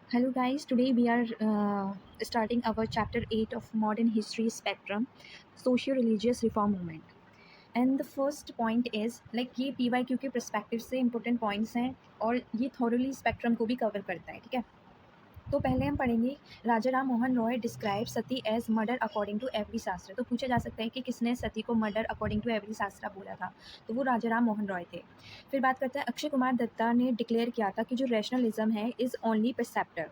Hello, guys. Today we are starting our chapter 8 of Modern History Spectrum, Socio Religious Reform Movement. And the first point is like ये PYQ के perspective से important points हैं और ये thoroughly spectrum को भी cover करता है, ठीक है। तो पहले हम पढ़ेंगे Raja Ram Mohan Roy describe sati as murder according to every shastra. तो पूछा जा सकता है कि किसने सती को मर्डर अकॉर्डिंग टू एवरी शास्त्र बोला था, तो वो राजा राम मोहन रॉय थे। फिर बात करते हैं अक्षय कुमार दत्ता ने डिक्लेयर किया था कि जो रैशनलिज्म है इज़ ओनली परसेप्टर।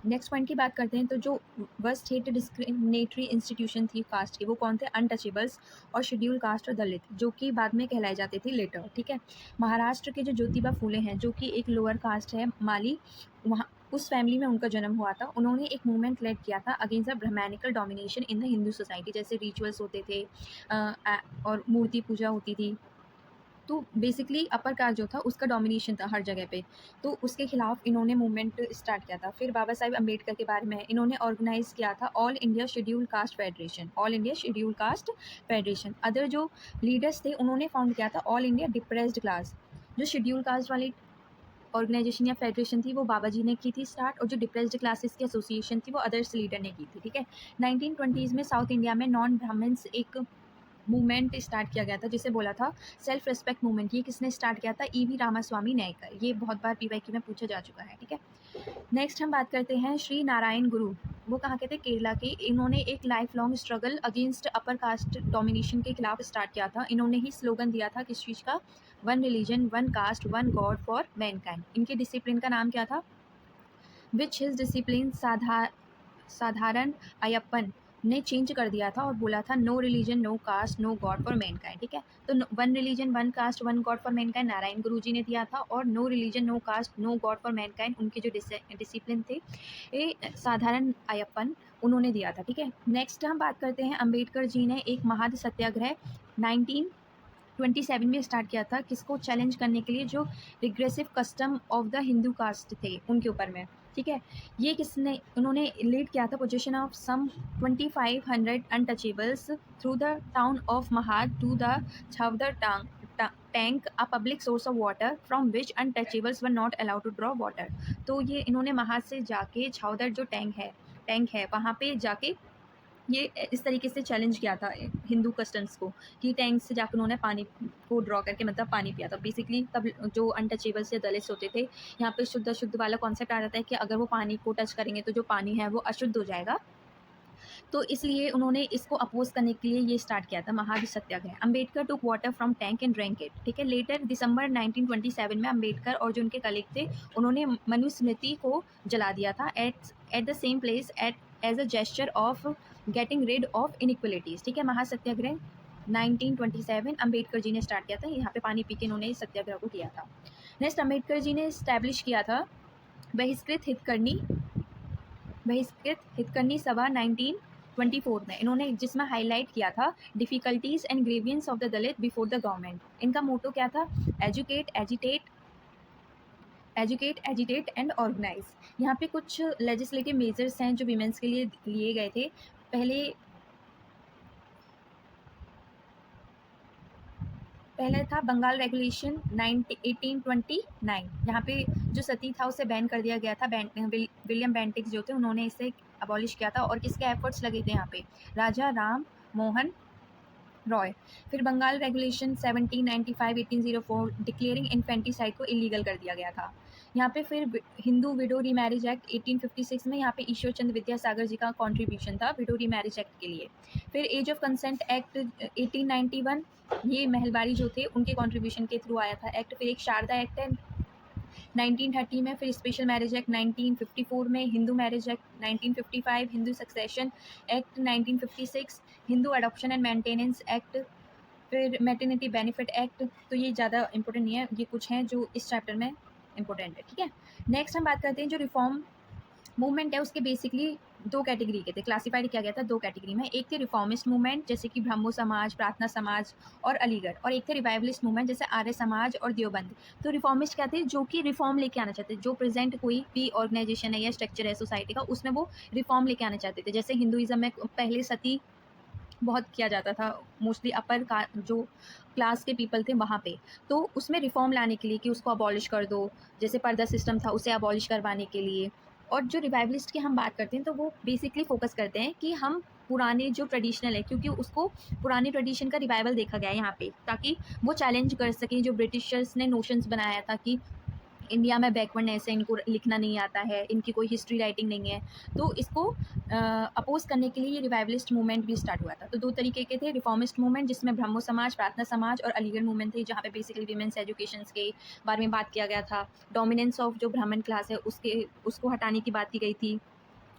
नेक्स्ट पॉइंट की बात करते हैं, तो जो वर्स्ट हेट डिस्क्रिमिनेटरी इंस्टीट्यूशन थी कास्ट की, वो कौन थे? अनटचेबल्स और शेड्यूल कास्ट और दलित, जो कि बाद में कहलाए जाते थे लेटर, ठीक है। महाराष्ट्र के जो ज्योतिबा फूले हैं, जो कि एक लोअर कास्ट है, माली, वहाँ उस फैमिली में उनका जन्म हुआ था। उन्होंने एक मूवमेंट लेड किया था against the Brahmanical domination in the Hindu society, जैसे रिचुअल्स होते थे और मूर्ति पूजा होती थी। तो बेसिकली अपर कास्ट जो था उसका डोमिनेशन था हर जगह पे, तो उसके खिलाफ इन्होंने मूवमेंट स्टार्ट किया था। फिर बाबा साहेब अम्बेडकर के बारे में इन्होंने ऑर्गेनाइज किया था all India schedule caste federation, all India schedule caste federation. Other जो लीडर्स थे उन्होंने फाउंड किया था ऑल इंडिया डिप्रेस्ड क्लास। जो शेड्यूल कास्ट वाली ऑर्गेनाइजेशन या फेडरेशन थी वो बाबा जी ने की थी स्टार्ट, और जो डिप्रेस्ड क्लासेस की एसोसिएशन थी वो अदर्स लीडर ने की थी, ठीक है। 1920s में साउथ इंडिया में नॉन ब्राह्मण्स एक मूवमेंट स्टार्ट किया गया था जिसे बोला था सेल्फ रिस्पेक्ट मूवमेंट। ये किसने स्टार्ट किया था? EV रामास्वामी नायकर। ये बहुत बार PYQ में पूछा जा चुका है, ठीक है। नेक्स्ट हम बात करते हैं श्री नारायण गुरु। वो कहाँ के थे? केरला के। इन्होंने एक life long struggle against upper caste domination के खिलाफ स्टार्ट किया था। इन्होंने ही स्लोगन दिया था किस चीज़ का? One religion, one caste, one god for Mankind. इनके डिसिप्लिन का नाम क्या था? विच हिज डिसिप्लिन साधारण अयप्पन ने चेंज कर दिया था और बोला था no religion, no caste, no god for mankind, ठीक है। तो one religion, one caste, one god for mankind Narayana Guru ji ने दिया था, और no religion, no caste, no god for mankind उनके जो डिसिप्लिन थे ये साधारण अयप्पन उन्होंने दिया था, ठीक है। नेक्स्ट हम बात करते हैं अम्बेडकर जी ने एक महाद सत्याग्रह 1927 में स्टार्ट किया था, किसको चैलेंज करने के लिए? जो regressive custom of the Hindu caste थे उनके ऊपर में, ठीक है। ये किसने उन्होंने लीड किया था? Procession of some 2500 untouchables through the town of Mahad to the Chavdar tank a public source of water from which untouchables were not allowed to draw water. तो ये इन्होंने महाद से जाके छावदर जो टैंक है वहाँ पे जाके ये इस तरीके से चैलेंज किया था हिंदू कस्टम्स को, कि टैंक से जाकर उन्होंने पानी को ड्रॉ करके मतलब पानी पिया था बेसिकली। तब जो अनटचेबल्स या दलित होते थे, यहाँ पे शुद्ध अशुद्ध वाला कॉन्सेप्ट आ जाता है कि अगर वो पानी को टच करेंगे तो जो पानी है वो अशुद्ध हो जाएगा, तो इसलिए उन्होंने इसको अपोज करने के लिए ये स्टार्ट किया था Mahad Satyagraha. Ambedkar took water from tank and drank it, ठीक है। लेटर दिसंबर 1927 में अम्बेडकर और जो उनके कलीग थे उन्होंने मनुस्मृति को जला दिया था at the same place as a gesture of getting rid of inequalities, ठीक है। महासत्याग्रह 1927 अम्बेडकर जी ने स्टार्ट किया था। यहाँ पे पानी पी के उन्होंने इस सत्याग्रह को किया था। नेक्स्ट अम्बेडकर जी ने इस्टेब्लिश किया था बहिष्कृत हितकर्णी सभा 1924 में, इन्होंने जिसमें हाईलाइट किया था difficulties and grievances of the Dalit before the government. इनका मोटो क्या था? Educate and organise. यहाँ पे कुछ लेजिस्लेटिव मेजर्स हैं जो वीमेंस के लिए लिए गए थे। पहले था बंगाल रेगुलेशन 1829। यहाँ पे जो सती था उसे बैन कर दिया गया था। विलियम बेंटिक जो थे उन्होंने इसे अबॉलिश किया था, और किसके एफर्ट्स लगे थे यहाँ पे? राजा राम मोहन रॉय। फिर बंगाल रेगुलेशन 1795-1804 डिक्लेयरिंग इन्फेंटिसाइड को इलीगल कर दिया गया था। यहाँ पे फिर हिंदू विडो रीमैरिज एक्ट 1856 में, यहाँ पे ईश्वर चंद्र विद्यासागर जी का कंट्रीब्यूशन था विडो रीमैरिज एक्ट के लिए। फिर एज ऑफ कंसेंट एक्ट 1891, ये महलबारी जो थे उनके कंट्रीब्यूशन के थ्रू आया था एक्ट। फिर एक शारदा एक्ट है 1930 में। फिर स्पेशल मैरिज एक्ट 1954 में, Hindu marriage act 1955, Hindu succession act 1956, Hindu adoption and maintenance act, फिर मैटरनिटी बेनिफिट एक्ट। तो ये ज़्यादा इंपॉर्टेंट नहीं है, ये कुछ हैं जो इस चैप्टर में इंपॉर्टेंट है, ठीक है। नेक्स्ट हम बात करते हैं जो रिफॉर्म मूवमेंट है उसके बेसिकली दो कैटेगरी के थे, क्लासिफाइड किया गया था दो कैटेगरी में। एक थे रिफॉर्मिस्ट मूवमेंट जैसे कि ब्रह्मो समाज, प्रार्थना समाज और अलीगढ़, और एक थे रिवाइवलिस्ट मूवमेंट जैसे आर्य समाज और देवबंद। तो रिफॉर्मिस्ट क्या थे? जो कि रिफॉर्म लेके आना चाहते थे, जो प्रेजेंट कोई भी ऑर्गेनाइजेशन है या स्ट्रक्चर है सोसाइटी का उसमें वो रिफॉर्म लेके आना चाहते थे। जैसे हिंदुइज्म में पहले सती बहुत किया जाता था, मोस्टली अपर का जो क्लास के पीपल थे वहाँ पे, तो उसमें रिफॉर्म लाने के लिए कि उसको अबॉलिश कर दो, जैसे पर्दा सिस्टम था उसे अबॉलिश करवाने के लिए। और जो रिवाइवलिस्ट की हम बात करते हैं तो वो बेसिकली फोकस करते हैं कि हम पुराने जो ट्रेडिशनल है, क्योंकि उसको पुराने ट्रेडिशन का रिवाइवल देखा गया है यहाँ पे, ताकि वो चैलेंज कर सकें जो ब्रिटिशर्स ने नोशंस बनाया था कि इंडिया में बैकवर्डनेस है, इनको लिखना नहीं आता है, इनकी कोई हिस्ट्री राइटिंग नहीं है। तो इसको अपोज करने के लिए ये रिवाइवलिस्ट मूवमेंट भी स्टार्ट हुआ था। तो दो तरीके के थे, रिफॉर्मिस्ट मूवमेंट जिसमें ब्रह्मो समाज, प्रार्थना समाज और अलीगढ़ मूवमेंट थे, जहाँ पे बेसिकली वीमेंस एजुकेशन के बारे में बात किया गया था। डोमिनेंस ऑफ जो ब्राह्मण क्लास है उसको हटाने की बात की गई थी,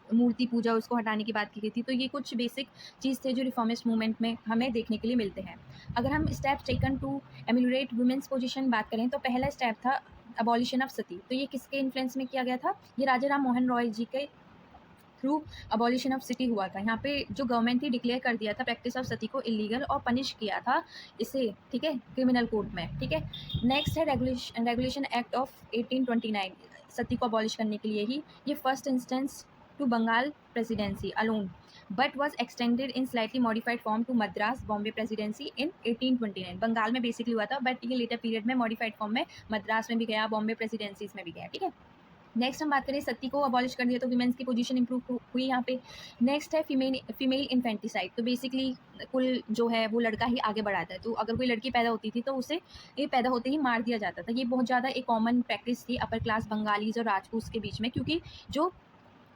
मूर्ति पूजा उसको हटाने की बात की गई थी। तो ये कुछ बेसिक चीज़ थे जो रिफॉर्मिस्ट मूवमेंट में हमें देखने के लिए मिलते हैं। अगर हम step taken to ameliorate women's position बात करें तो पहला स्टेप था अबॉलिशन ऑफ सती। तो ये किसके इन्फ्लुएंस में किया गया था? ये राजा राम मोहन रॉय जी के थ्रू अबॉलिशन ऑफ सिटी हुआ था। यहाँ पे जो गवर्नमेंट थी डिक्लेयर कर दिया था प्रैक्टिस ऑफ सती को इलीगल और पनिश किया था इसे, ठीक है, क्रिमिनल कोड में, ठीक है। नेक्स्ट है रेगुलेशन एक्ट ऑफ 1829, सती को अबॉलिश करने के लिए ही। ये first instance to Bengal Presidency alone but was extended in slightly modified form to Madras Bombay Presidency in 1829। Bengal में बेसिकली हुआ था, बट ये लेटर पीरियड में मॉडिफाइड फॉर्म में मद्रास में भी गया, बॉम्बे प्रेसिडेंसीज में भी गया, ठीक है। नेक्स्ट हम बात करें, सती को अबॉलिश कर दिया तो विमेंस की पोजीशन इंप्रूव हुई यहाँ पे। नेक्स्ट है फीमेल इन्फेंटिसाइड। तो बेसिकली कुल जो है वो लड़का ही आगे बढ़ाता है। तो अगर कोई लड़की पैदा होती थी तो उसे ये पैदा होते ही मार दिया जाता था। ये बहुत ज़्यादा एक कॉमन प्रैक्टिस थी अपर क्लास बंगालीज और राजपूत के बीच में, क्योंकि जो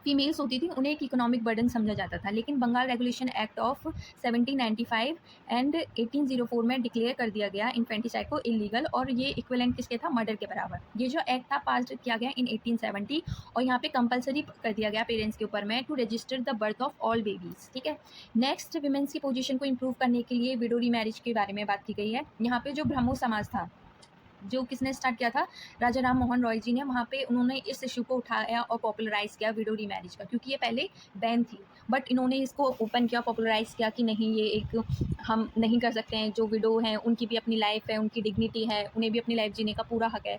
फीमेल्स होती थी उन्हें एक इकोनॉमिक बर्डन समझा जाता था। लेकिन Bengal regulation act of 1795 and 1804 में डिक्लेयर कर दिया गया इन्फेंटिसाइड को इलीगल, और ये इक्विवेलेंट किसके था? मर्डर के बराबर। ये जो एक्ट था पास किया गया इन 1870, और यहाँ पे कंपलसरी कर दिया गया पेरेंट्स के ऊपर में to register the birth of all babies, ठीक है। नेक्स्ट, विमेंस की पोजीशन को इम्प्रूव करने के लिए विडो रीमैरिज के बारे में बात की गई है। यहाँ पे जो ब्रह्मो समाज था, जो किसने स्टार्ट किया था? राजा राम मोहन रॉय जी ने। वहाँ पे उन्होंने इस इशू को उठाया और पॉपुलराइज किया विडो रीमैरिज का, क्योंकि ये पहले बैन थी, बट इन्होंने इसको ओपन किया, पॉपुलराइज किया कि नहीं, ये एक हम नहीं कर सकते हैं, जो विडो हैं उनकी भी अपनी लाइफ है, उनकी डिग्निटी है, उन्हें भी अपनी लाइफ जीने का पूरा हक है।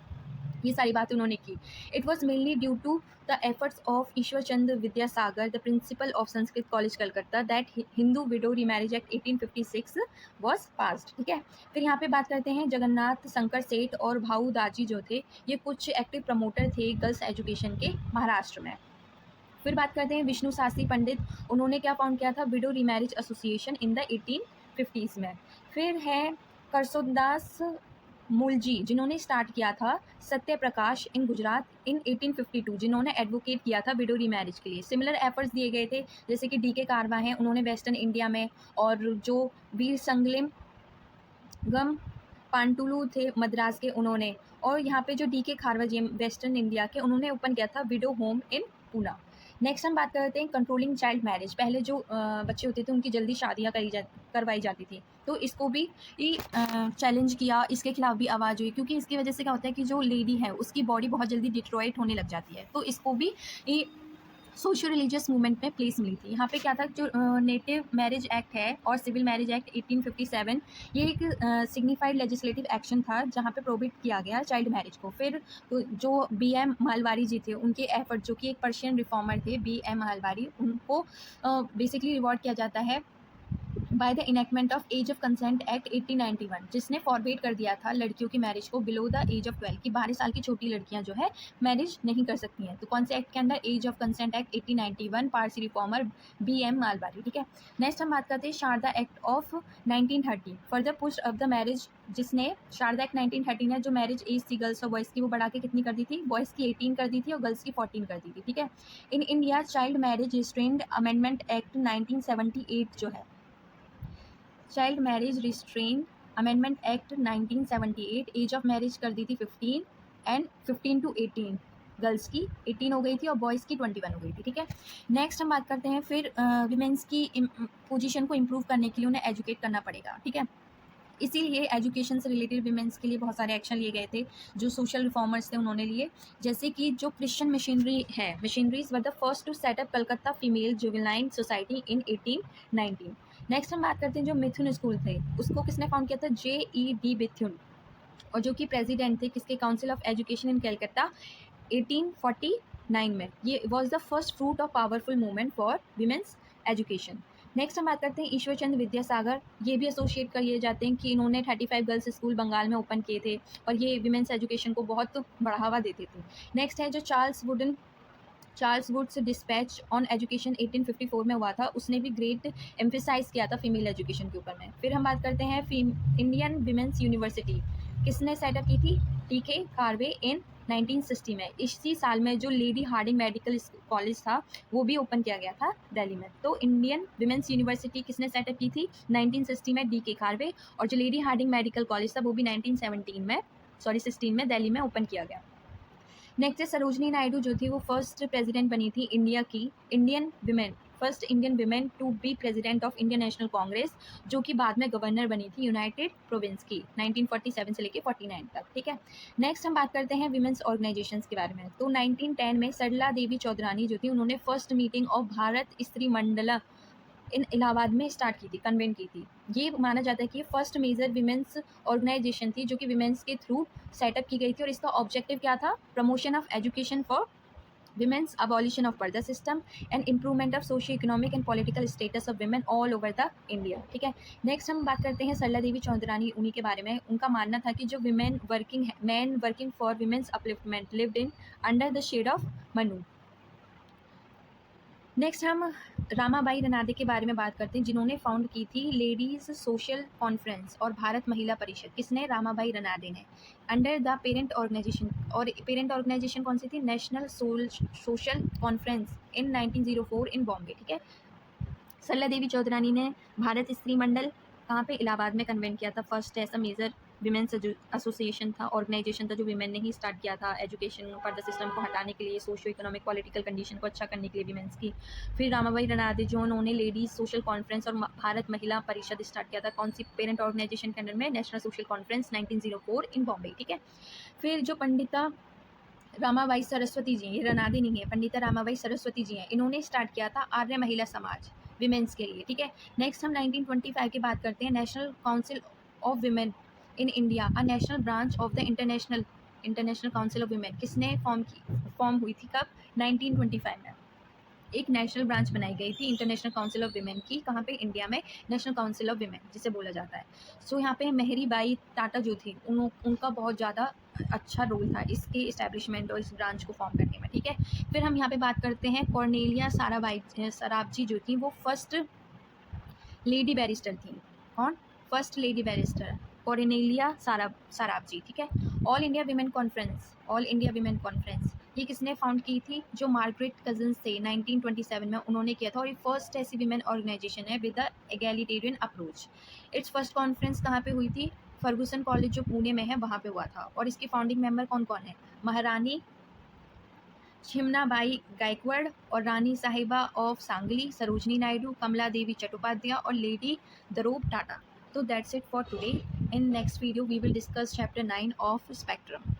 ये सारी बातें उन्होंने की। It was mainly due to the efforts of Ishwar Chandra Vidyasagar, the principal of Sanskrit college Calcutta, that Hindu widow remarriage act 1856 was passed, ठीक है। फिर यहाँ पे बात करते हैं जगन्नाथ शंकर सेठ और भाऊ दाजी जो थे, ये कुछ एक्टिव प्रमोटर थे गर्ल्स एजुकेशन के महाराष्ट्र में। फिर बात करते हैं विष्णु शास्त्री पंडित, उन्होंने क्या फाउंड किया था? Window remarriage association in the 1850s में। फिर है करसोदास मुलजी, जिन्होंने स्टार्ट किया था सत्य प्रकाश इन गुजरात इन 1852, जिन्होंने एडवोकेट किया था विडो रीमैरिज के लिए। सिमिलर एफर्ट्स दिए गए थे, जैसे कि डी.के. कारवा हैं, उन्होंने वेस्टर्न इंडिया में, और जो वीर संगलिम गम पांटुलू थे मद्रास के, उन्होंने, और यहाँ पे जो डी.के. खारवा जी वेस्टर्न इंडिया के, उन्होंने ओपन किया था window home in Poona. Next हम बात करते हैं कंट्रोलिंग चाइल्ड मैरिज। पहले जो बच्चे होते थे उनकी जल्दी शादियाँ करवाई जाती थी, तो इसको भी चैलेंज किया, इसके खिलाफ भी आवाज़ हुई, क्योंकि इसकी वजह से क्या होता है कि जो लेडी है उसकी बॉडी बहुत जल्दी डिट्रॉइट होने लग जाती है। तो इसको भी सोशल रिलीजियस मूवमेंट में प्लेस मिली थी। यहाँ पे क्या था, जो नेटिव मैरिज एक्ट है और सिविल मैरिज एक्ट 1857, ये एक सिग्निफाइड लेजिस्लेटिव एक्शन था जहाँ पे प्रोहिबिट किया गया चाइल्ड मैरिज को। फिर जो B.M. मालवारी जी थे, उनके एफर्ट, जो कि एक पर्शियन रिफॉर्मर थे B.M. मालवारी, उनको बेसिकली रिवॉर्ड किया जाता है by the enactment of age of consent act 1891, जिसने फॉरबिड कर दिया था लड़कियों की मैरिज को बिलो द एज ऑफ 12, कि 12 साल की छोटी लड़कियां जो है मैरिज नहीं कर सकती हैं। तो कौन से एक्ट के अंदर? Age of consent act 1891, Parsi reformer B.M. Malabari, ठीक है। नेक्स्ट हम बात करते हैं Sarda act of 1930, further push of the marriage, जिसने शारदा एक्ट 1930 ने जो मैरिज एज थी गर्ल्स और बॉयज़ की, वो बढ़ा के कितनी कर दी थी? बॉयज़ की 18 कर दी थी और गर्ल्स की 14 कर दी थी, ठीक है। In India child marriage restraint amendment act 1978 जो है, child marriage restraint amendment act 1978, age of marriage कर दी थी 15 एंड 15 to 18, गर्ल्स की 18 हो गई थी और बॉयज़ की 21 हो गई थी, ठीक है। नेक्स्ट हम बात करते हैं, फिर विमेंस की पोजीशन को इम्प्रूव करने के लिए उन्हें एजुकेट करना पड़ेगा, ठीक है। इसीलिए एजुकेशन से रिलेटेड विमेंस के लिए बहुत सारे एक्शन लिए गए थे, जो सोशल रिफॉर्मर्स थे उन्होंने लिए। जैसे कि जो क्रिश्चियन मिशनरी है, missionaries were the first to set up Calcutta female juvenile society in 1819। Next हम बात करते हैं जो मिथुन स्कूल थे, उसको किसने फाउंड किया था? J.E.D. मिथुन, और जो कि प्रेसिडेंट थे किसके? Council of education in Calcutta 1849 में। ये was the first fruit of powerful movement for women's education. Next हम बात करते हैं ईश्वर चंद्र विद्यासागर, ये भी एसोसिएट किए जाते हैं कि इन्होंने 35 गर्ल्स स्कूल बंगाल में ओपन किए थे और ये विमेंस एजुकेशन को बहुत बढ़ावा देते थे। नेक्स्ट है जो Charles wooden Charles Wood's dispatch on education 1854 में हुआ था, उसने भी ग्रेट एम्फेसाइज किया था फीमेल एजुकेशन के ऊपर में। फिर हम बात करते हैं इंडियन विमेंस यूनिवर्सिटी किसने सेटअप की थी, टी.के. कार्वे इन 1960 में। इसी साल में जो लेडी हार्डिंग मेडिकल कॉलेज था वो भी ओपन किया गया था दिल्ली में। तो इंडियन विमेंस यूनिवर्सिटी किसने सेटअप की थी 1960 में, डी.के. कार्वे, और जो लेडी हार्डिंग मेडिकल कॉलेज था वो भी 16 में दिल्ली में ओपन किया गया। नेक्स्ट है सरोजनी नायडू जो थी वो फर्स्ट प्रेसिडेंट बनी थी इंडिया की, first Indian women to be president of Indian National Congress, जो कि बाद में गवर्नर बनी थी यूनाइटेड प्रोविंस की 1947 से लेके 49 तक। ठीक है, नेक्स्ट हम बात करते हैं विमेंस ऑर्गेनाइजेशंस के बारे में। तो 1910 में सरला देवी चौधरानी जो थी उन्होंने फर्स्ट मीटिंग ऑफ भारत स्त्री मंडला इन इलाहाबाद में स्टार्ट की थी, कन्वेंट की थी। ये माना जाता है कि फर्स्ट मेजर विमेंस ऑर्गेनाइजेशन थी जो कि विमेंस के थ्रू सेटअप की गई थी, और इसका ऑब्जेक्टिव क्या था, promotion of education for women's, abolition of purdah system and improvement of socio economic and political status of women all over the India. ठीक है, नेक्स्ट हम बात करते हैं सरला देवी चौधरानी, उन्हीं के बारे में। उनका मानना था कि जो man working for women's upliftment lived in under the shade of Manu. Next हम रामाबाई रनादे के बारे में बात करते हैं, जिन्होंने फाउंड की थी लेडीज़ सोशल कॉन्फ्रेंस और भारत महिला परिषद। किसने, रामाबाई रनादे ने, अंडर द पेरेंट ऑर्गेनाइजेशन। और पेरेंट ऑर्गेनाइजेशन कौन सी थी, नेशनल सोशल कॉन्फ्रेंस इन 1904 इन बॉम्बे। ठीक है, सरला देवी चौधरानी ने भारत स्त्री मंडल कहाँ पे, इलाहाबाद में कन्वेंट किया था। फर्स्ट ऐसा मेजर विमेंस एसोसिएशन था, ऑर्गेनाइजेशन था जो विमेन ने ही स्टार्ट किया था, एजुकेशन पर द सिस्टम को हटाने के लिए, सोशियो इकोनॉमिक पॉलिटिकल कंडीशन को अच्छा करने के लिए विमेंस की। फिर रामाबाई रनादे जो उन्होंने लेडीज सोशल कॉन्फ्रेंस और भारत महिला परिषद स्टार्ट किया था, कौन सी, पेरेंट ऑर्गेनाइजेशन के अंडर में, नेशनल सोशल कॉन्फ्रेंस 1904 इन बॉम्बे। ठीक है, फिर जो पंडिता रामाबाई सरस्वती जी, ये रनादे नहीं है, पंडिता रामाबाई सरस्वती जी हैं, इन्होंने स्टार्ट किया था आर्य महिला समाज विमेंस के लिए। ठीक है, नेक्स्ट हम 1925 की बात करते हैं, national council of women in India, a national branch of the international council of women. किसने फॉर्म हुई थी, कब, 1925 में। एक नेशनल ब्रांच बनाई गई थी इंटरनेशनल काउंसिल ऑफ विमेन की, कहाँ पे, इंडिया में, नेशनल काउंसिल ऑफ विमेन जिसे बोला जाता है। सो यहाँ पे मेहरी बाई टाटा जो थी उनका बहुत ज़्यादा अच्छा रोल था इसके इस्टेब्लिशमेंट और इस ब्रांच को फॉर्म करने में। ठीक है, फिर हम यहाँ पे बात करते हैं कॉर्नेलिया सराभाई जो थी वो फर्स्ट लेडी बैरिस्टर थी। कौन, first lady barrister Cornelia Sarabhai. ठीक है, ऑल इंडिया विमेन कॉन्फ्रेंस ये किसने फाउंड की थी, जो मार्गरेट कजिन्स थे 1927 में उन्होंने किया था, और ये फर्स्ट ऐसी विमेन ऑर्गेनाइजेशन है with the egalitarian approach. Its first conference कहाँ पे हुई थी, फर्गूसन कॉलेज जो पुणे में है वहाँ पे हुआ था, और इसके फाउंडिंग मेंबर कौन कौन है, महारानी छिमनाबाई गायकवाड़ और रानी साहिबा ऑफ सांगली, सरोजनी नायडू, कमला देवी चट्टोपाध्याय और Lady Dorab Tata. So that's it for today. In next video we will discuss chapter 9 of Spectrum.